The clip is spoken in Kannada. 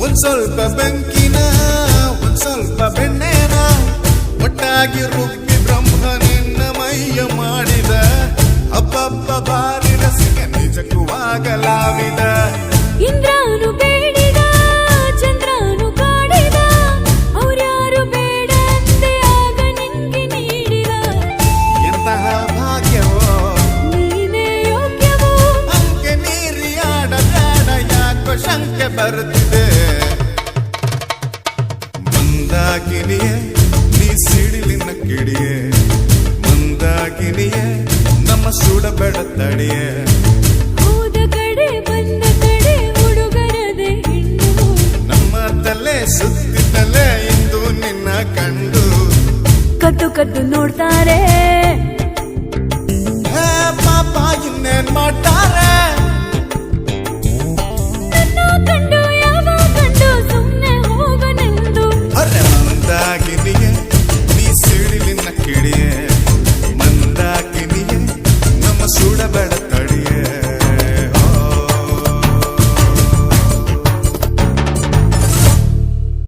ಒಂದ್ ಸ್ವಲ್ಪ ಬೆಂಕಿನ ಒಂದ್ ಸ್ವಲ್ಪ ಬೆಣ್ಣೆನ ಒಟ್ಟಾಗಿ ರುಬ್ಬಿ ಬ್ರಹ್ಮ ನಿನ್ನ ಮೈಯ ಮಾಡಿದ ಅಬ್ಬಬ್ಬ ಬಾರಿ ರಸಿಕ ನಿಜಕ್ಕೂ ಆಗಲಾವಿದ ಇಂದ್ರಾನು ಬೇಡಿದ ಚಂದ್ರಾನು ಕಾಡಿದ ಅವ್ರ್ಯಾರು ಬೇಡ ಅಂದೆ ಆಗ ನಿನ್ಗೆ ನೀಡಿದ ಎಂತಹ ಭಾಗ್ಯವೋ ನೀನೇ ಯೋಗ್ಯವೋ ಅಂಕೆ ಮೀರಿ ಆಡಬೇಡ ಯಾಕೋ ಶಂಕೆ ಬರುತ್ತಿದೆ ಮಂದಾಕಿನಿಯೇ ನೀ ಸಿಡಿಲಿನ ಕಿಡಿಯೇ ಮಂದಾಕಿನಿಯೇ ನಮ್ಮ ಸುಡಬೇಡ ತಡಿಯೇ ಹೋದ ಕಡೆ ಬಂದ ಕಡೆ ಹುಡುಗರದೆ ಹೆಣ್ಣು ನಮ್ಮ ತಲೆ ಸುತ್ತಿದ್ದಲೇ ಇಂದು ನಿನ್ನ ಕಂಡು ಕದ್ದು ಕದ್ದು ನೋಡ್ತಾರೆ ಪಾಪ ಇನ್ನೇನ್ ಮಾಡ್ತಾರೆ